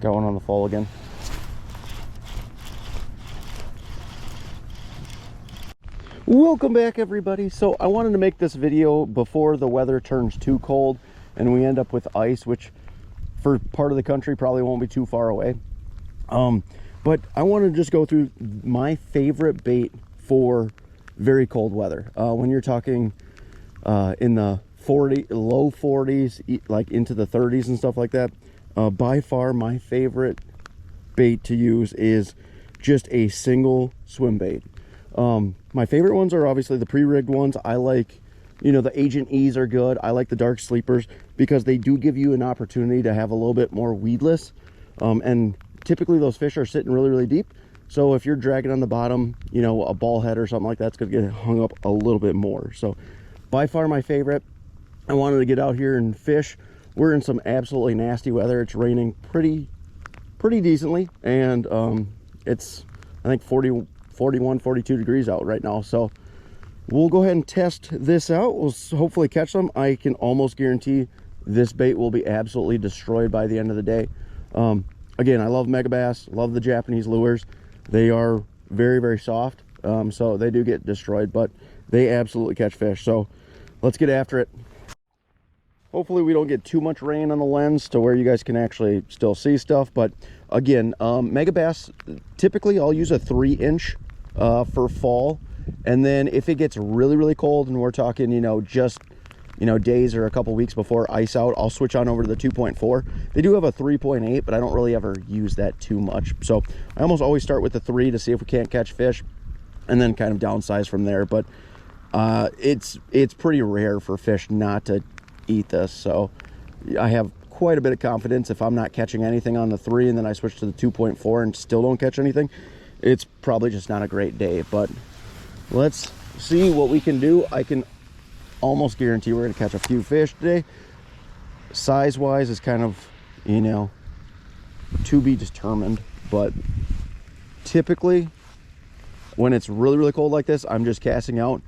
Got one on the fall again. Welcome back, everybody. So I wanted to make this video before the weather turns too cold and we end up with ice, which for part of the country probably won't be too far away. But I want to just go through my favorite bait for very cold weather. When you're talking in the low 40s, like into the 30s and stuff like that, by far my favorite bait to use is just a single swim bait. My favorite ones are obviously the pre-rigged ones. I like, you know, the Agent E's are good. I like the dark sleepers because they do give you an opportunity to have a little bit more weedless. And typically those fish are sitting really, really deep. So if you're dragging on the bottom, you know, a ball head or something like that's going to get hung up a little bit more. So by far my favorite. I wanted to get out here and fish. We're in some absolutely nasty weather. It's raining pretty decently. And it's, I think 41, 42 degrees out right now. So we'll go ahead and test this out. We'll hopefully catch them. I can almost guarantee this bait will be absolutely destroyed by the end of the day. Again, I love megabass, love the Japanese lures. They are very, very soft. So they do get destroyed, but they absolutely catch fish. So let's get after it. Hopefully we don't get too much rain on the lens to where you guys can actually still see stuff. But again, megabass, typically I'll use a 3-inch for fall. And then if it gets really, really cold and we're talking, you know, just, you know, days or a couple weeks before ice out, I'll switch on over to the 2.4. They do have a 3.8, but I don't really ever use that too much. So I almost always start with the 3 to see if we can't catch fish and then kind of downsize from there. But it's pretty rare for fish not to eat this. So I have quite a bit of confidence if I'm not catching anything on the 3 and then I switch to the 2.4 and still don't catch anything, it's probably just not a great day. But let's see what we can do. I can almost guarantee we're going to catch a few fish today. Size wise is kind of, you know, to be determined, but typically when it's really, really cold like this, I'm just casting out,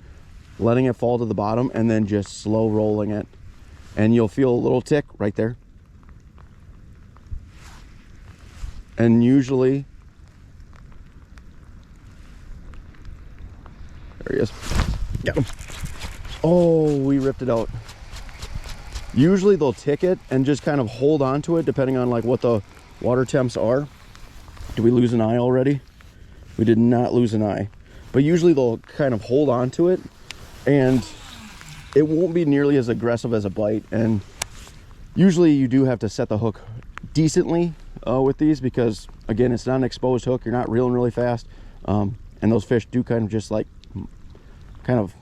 letting it fall to the bottom and then just slow rolling it. And you'll feel a little tick right there. And usually, there he is. Got him. Oh, we ripped it out. Usually they'll tick it and just kind of hold on to it depending on like what the water temps are. Did we lose an eye already? We did not lose an eye. But usually they'll kind of hold on to it and it won't be nearly as aggressive as a bite. And usually you do have to set the hook decently with these because again, it's not an exposed hook. You're not reeling really fast. And those fish do kind of just like kind of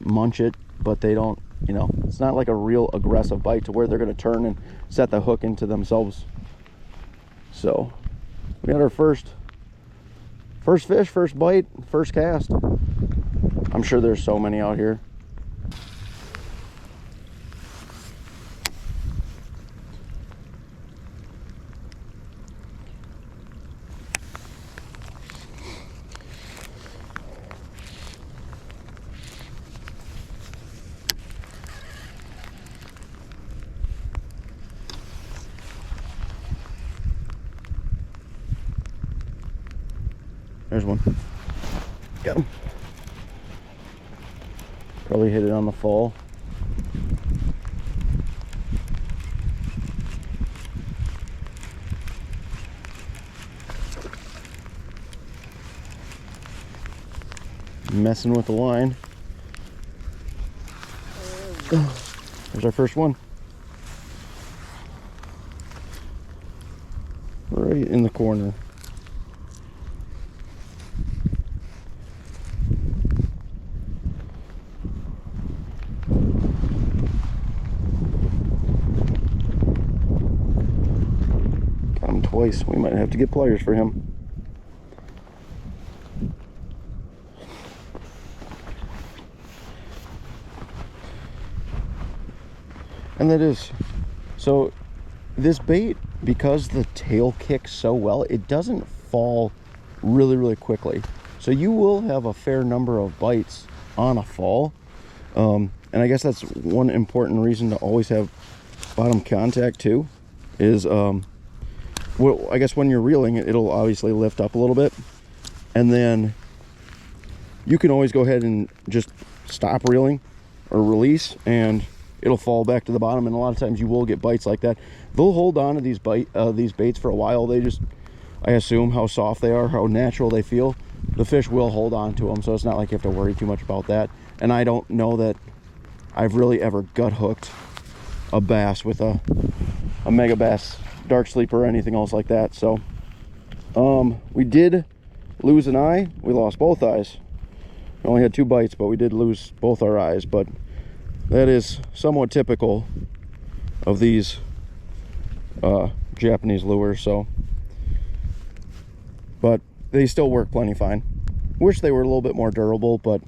munch it, but they don't, you know, it's not like a real aggressive bite to where they're going to turn and set the hook into themselves. So we got our first fish, first bite, first cast. I'm sure there's so many out here. There's one. Got him. Probably hit it on the fall. Messing with the line. There's our first one. Right in the corner. Twice. We might have to get pliers for him. And that is, so this bait, because the tail kicks so well, it doesn't fall really, really quickly. So you will have a fair number of bites on a fall. And I guess that's one important reason to always have bottom contact too, is well, I guess when you're reeling it, it'll obviously lift up a little bit, and then you can always go ahead and just stop reeling or release, and it'll fall back to the bottom. And a lot of times you will get bites like that. They'll hold on to these baits for a while. They just, I assume, how soft they are, how natural they feel, the fish will hold on to them. So it's not like you have to worry too much about that. And I don't know that I've really ever gut hooked a bass with a mega bass dark sleeper or anything else like that. So we did lose an eye. We lost both eyes. We only had 2 bites, but we did lose both our eyes. But that is somewhat typical of these Japanese lures. So, but they still work plenty fine. Wish they were a little bit more durable, but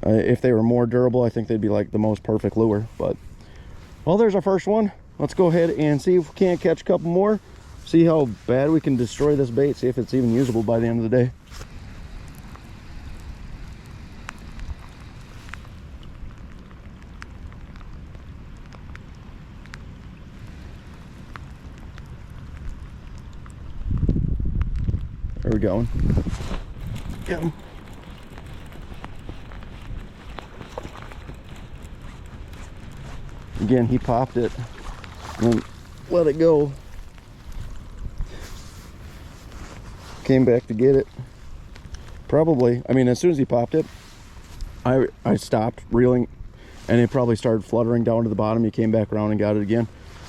if they were more durable, I think they'd be like the most perfect lure. But well, there's our first one. Let's go ahead and see if we can't catch a couple more, see how bad we can destroy this bait, see if it's even usable by the end of the day. There we go. Get him. Again, he popped it and then let it go. Came back to get it. Probably, I mean, as soon as he popped it, I stopped reeling, and it probably started fluttering down to the bottom. He came back around and got it again.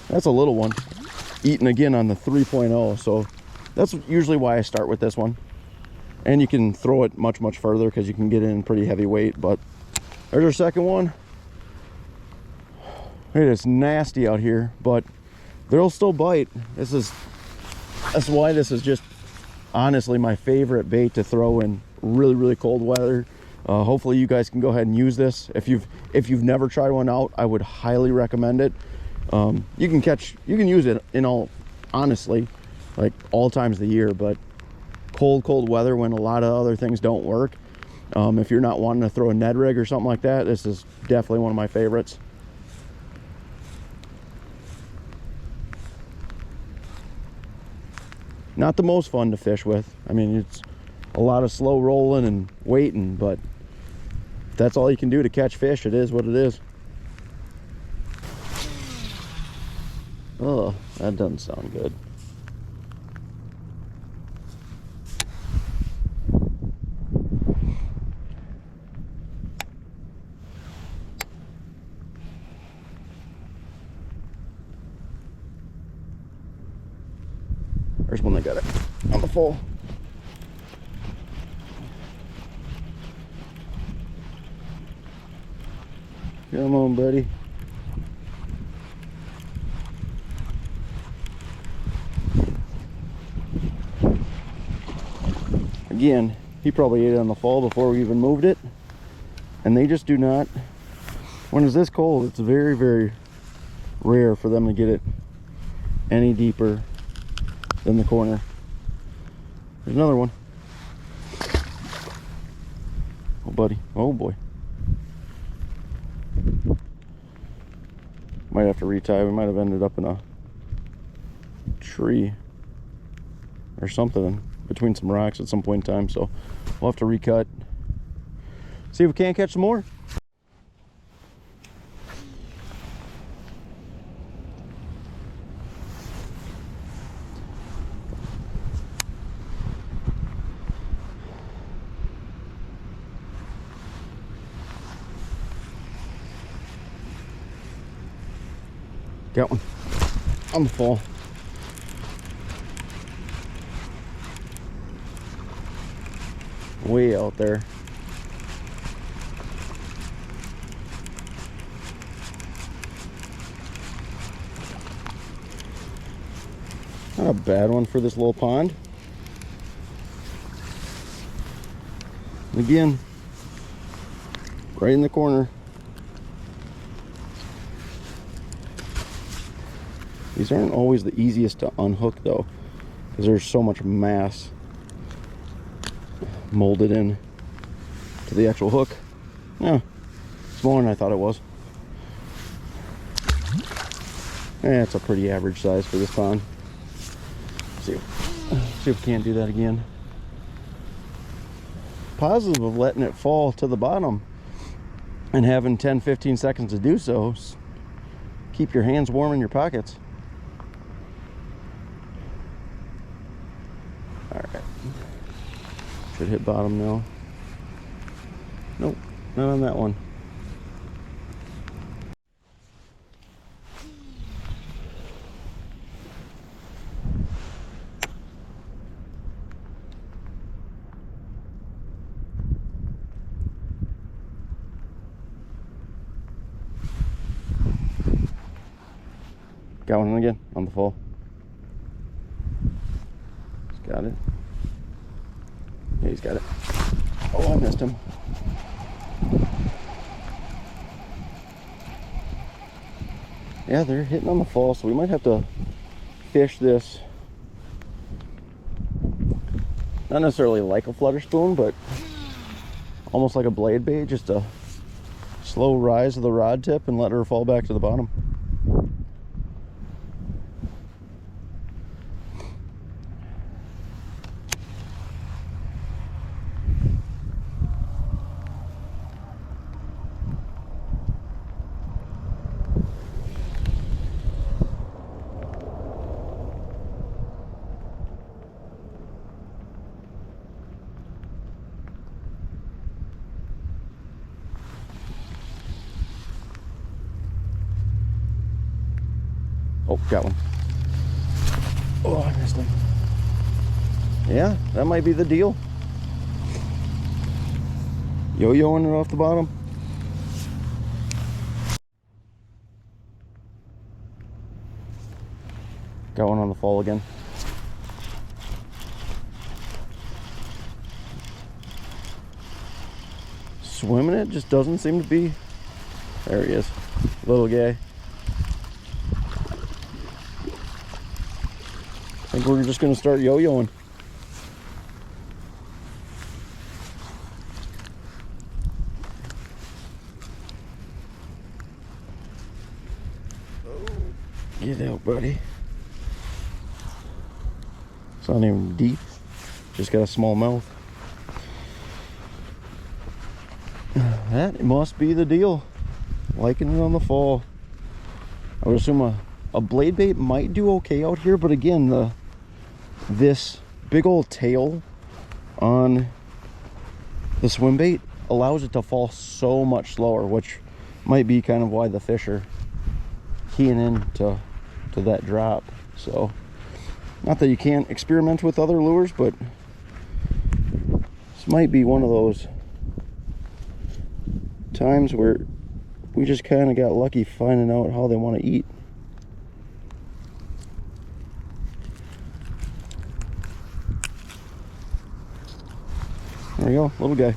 That's a little one, eating again on the 3.0. So that's usually why I start with this one. And you can throw it much further because you can get in pretty heavy weight. But there's our second one. It is nasty out here, but they'll still bite. That's why this is just honestly my favorite bait to throw in really cold weather. Hopefully you guys can go ahead and use this. If you've never tried one out, I would highly recommend it. You can use it in all, honestly, like all times of the year, but cold weather when a lot of other things don't work. If you're not wanting to throw a Ned rig or something like that, this is definitely one of my favorites. Not the most fun to fish with. I mean, it's a lot of slow rolling and waiting, but if that's all you can do to catch fish, it is what it is. Oh, that doesn't sound good. There's one that got it on the full. Come on, buddy. Again, he probably ate it on the fall before we even moved it. And they just do not, when it's this cold, it's very rare for them to get it any deeper than the corner. There's another one. Oh, buddy. Oh, boy. Might have to retie. We might have ended up in a tree or something between some rocks at some point in time. So we'll have to recut. See if we can't catch some more. Got one on the fall. Way out there. Not a bad one for this little pond. Again, right in the corner. These aren't always the easiest to unhook though, because there's so much mass molded in to the actual hook. Yeah, smaller than I thought it was. It's a pretty average size for this pond. See if we can't do that again. Positive of letting it fall to the bottom and having 10-15 seconds to do so. Keep your hands warm in your pockets. All right, should hit bottom now. Nope, not on that one. Got one again on the fall. He's got it. Yeah, he's got it. Oh, I missed him. Yeah, they're hitting on the fall, so we might have to fish this. Not necessarily like a flutter spoon, but almost like a blade bait, just a slow rise of the rod tip and let her fall back to the bottom. Oh, got one. Oh, I missed him. Yeah, that might be the deal. Yo-yoing it off the bottom. Got one on the fall again. Swimming it just doesn't seem to be. There he is, little guy. I think we're just gonna start yo-yoing. Get out, buddy. It's not even deep, just got a small mouth. That must be the deal. Liking it on the fall. I would assume a blade bait might do okay out here, but again, this big old tail on the swim bait allows it to fall so much slower, which might be kind of why the fish are keying in to that drop. So, not that you can't experiment with other lures, but this might be one of those times where we just kind of got lucky finding out how they want to eat. There we go, little guy.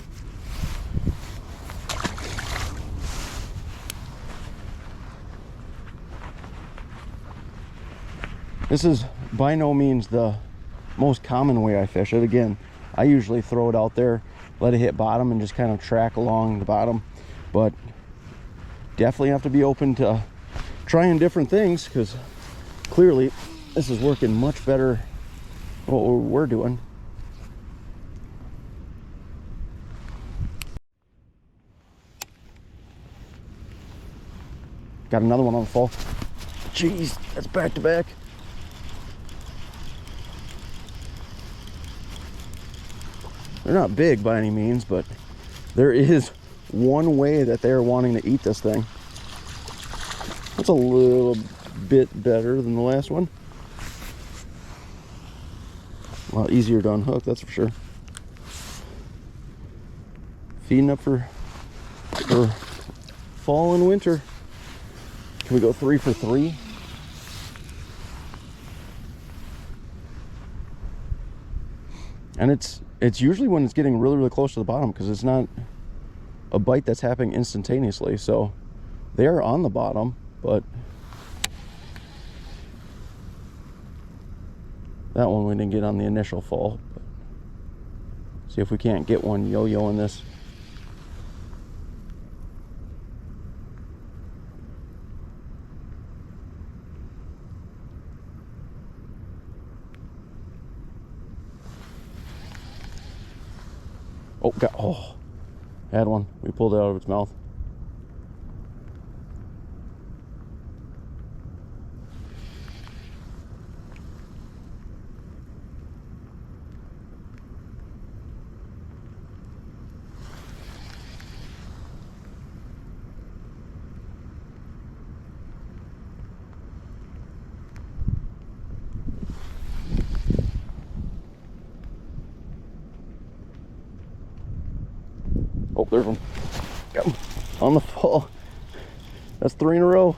This is by no means the most common way I fish it. Again, I usually throw it out there, let it hit bottom, and just kind of track along the bottom. But definitely have to be open to trying different things, because clearly this is working much better than what we're doing. Got another one on the fall. Jeez, that's back to back. They're not big by any means, but there is one way that they're wanting to eat this thing. That's a little bit better than the last one. A lot easier to unhook, that's for sure. Feeding up for fall and winter. Can we go 3 for 3? And it's usually when it's getting really, really close to the bottom, because it's not a bite that's happening instantaneously. So they are on the bottom, but that one we didn't get on the initial fall. But see if we can't get one yo-yoing this. Oh, had one. We pulled it out of its mouth. Oh, there's one. Got him on the fall. That's 3 in a row.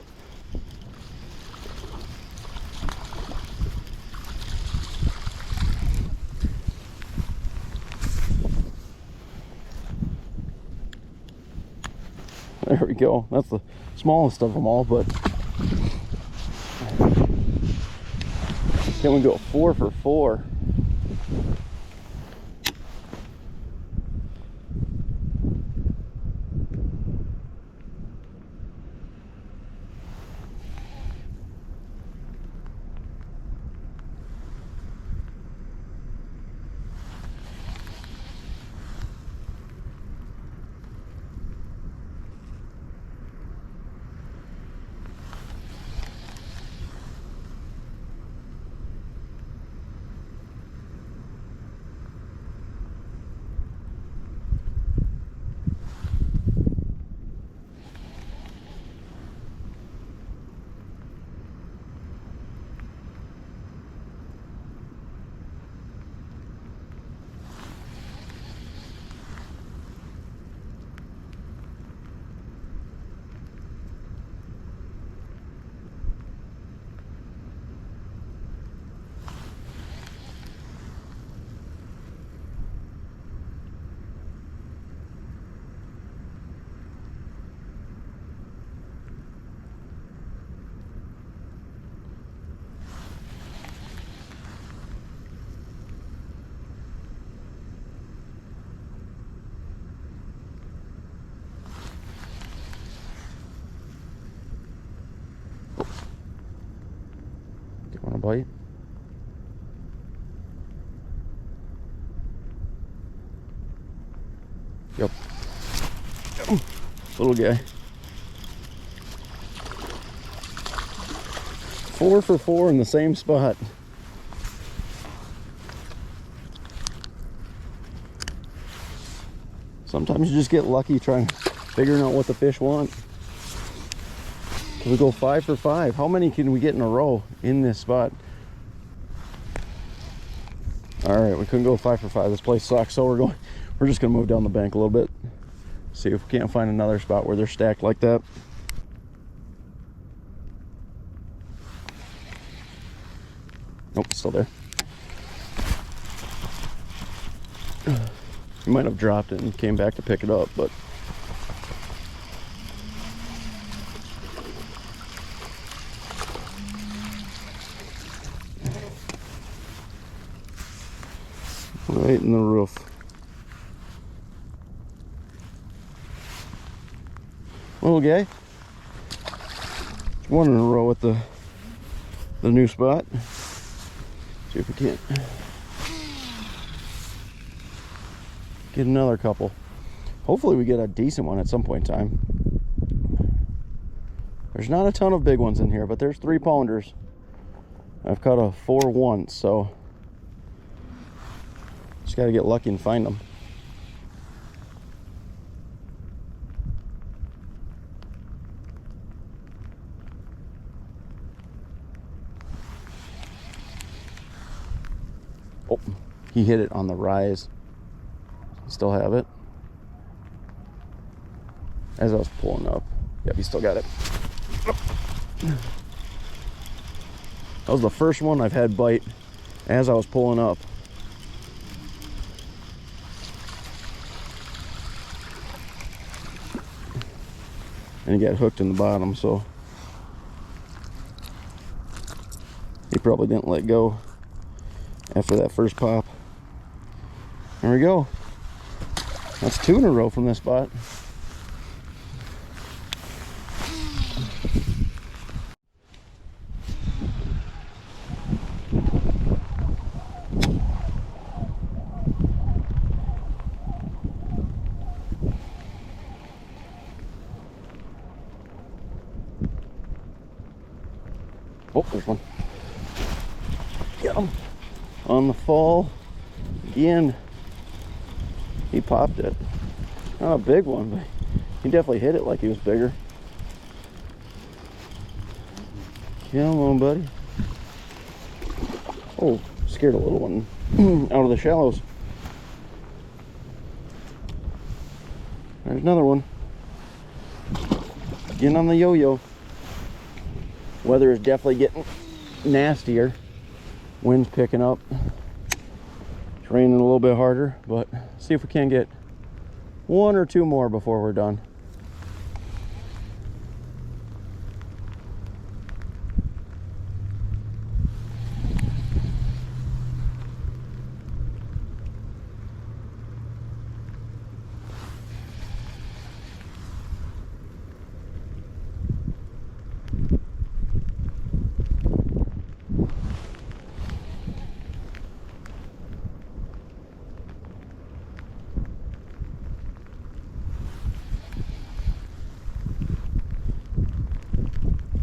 There we go. That's the smallest of them all, but can we go 4 for 4? Want to bite? Yep. Little guy. 4 for 4 in the same spot. Sometimes you just get lucky figuring out what the fish want. We go 5 for 5. How many can we get in a row in this spot? All right, we couldn't go 5 for 5. This place sucks, so we're just gonna move down the bank a little bit, see if we can't find another spot where they're stacked like that. Nope, still there. You might have dropped it and came back to pick it up, but right in the roof. Little guy. 1 in a row with the new spot. See if we can't get another couple. Hopefully we get a decent one at some point in time. There's not a ton of big ones in here, but there's 3-pounders. I've caught a 4 once, so just got to get lucky and find them. Oh, he hit it on the rise. Still have it. As I was pulling up. Yep, he still got it. That was the first one I've had bite as I was pulling up. And he got hooked in the bottom, so he probably didn't let go after that first pop. There we go. That's 2 in a row from this spot. there's one. Get him on the fall again. He popped it. Not a big one, but he definitely hit it like he was bigger. Come on, buddy. Oh, scared a little one out of the shallows. There's another one. Getting on the yo-yo. Weather is definitely getting nastier. Wind's picking up. It's raining a little bit harder, but see if we can get one or two more before we're done.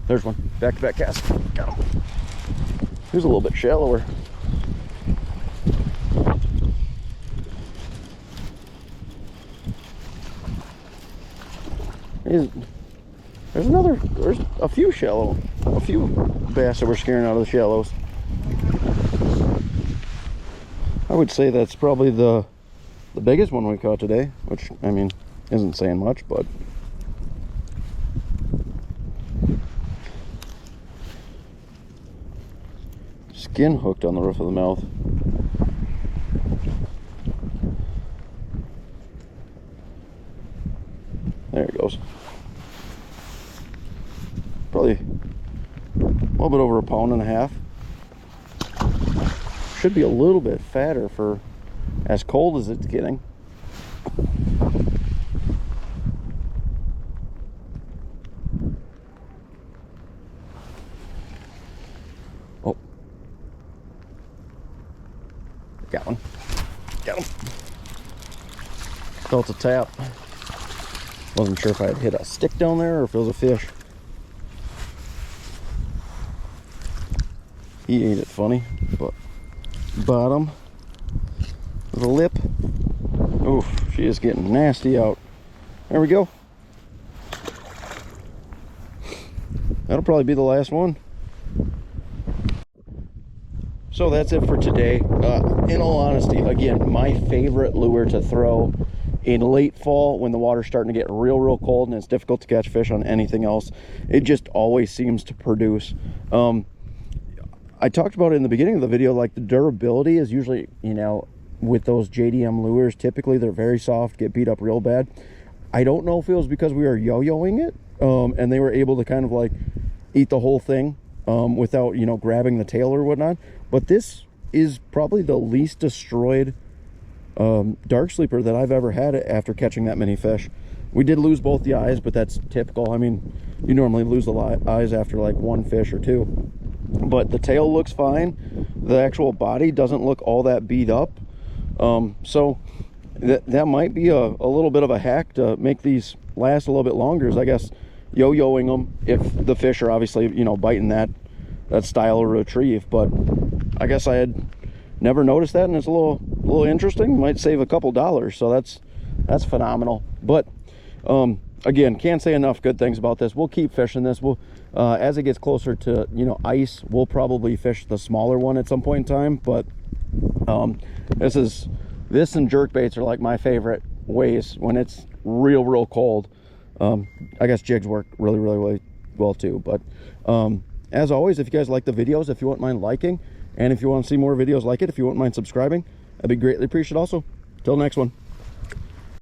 There's one. Back-to-back cast. Got him. He was a little bit shallower. There's a few bass that we're scaring out of the shallows. I would say that's probably the biggest one we caught today, which, I mean, isn't saying much, but skin hooked on the roof of the mouth. There it goes. Probably a little bit over 1.5 pounds. Should be a little bit fatter for as cold as it's getting. Oh. Got one. Got him. Felt a tap. Wasn't sure if I had hit a stick down there or if it was a fish. He ate it funny, but bottom with a lip. Oof, she is getting nasty out. There we go. That'll probably be the last one. So that's it for today. In all honesty, again, my favorite lure to throw in late fall when the water's starting to get real cold and it's difficult to catch fish on anything else. It just always seems to produce. I talked about it in the beginning of the video, like the durability is usually, you know, with those JDM lures, typically they're very soft, get beat up real bad. I don't know if it was because we were yo-yoing it and they were able to kind of like eat the whole thing without, you know, grabbing the tail or whatnot. But this is probably the least destroyed dark sleeper that I've ever had after catching that many fish. We did lose both the eyes, but that's typical. I mean, you normally lose the eyes after like one fish or two. But the tail looks fine. The actual body doesn't look all that beat up. So that might be a little bit of a hack to make these last a little bit longer, is I guess yo-yoing them if the fish are obviously, you know, biting that style of retrieve. But I guess I had never noticed that, and it's a little interesting. Might save a couple dollars, so that's phenomenal. But again, can't say enough good things about this. We'll keep fishing this. We'll as it gets closer to, you know, ice, we'll probably fish the smaller one at some point in time. But this and jerk baits are like my favorite ways when it's real cold. I guess jigs work really well too. But as always, if you guys like the videos, if you wouldn't mind liking, and if you want to see more videos like it, if you wouldn't mind subscribing, that'd be greatly appreciated also. Till next one.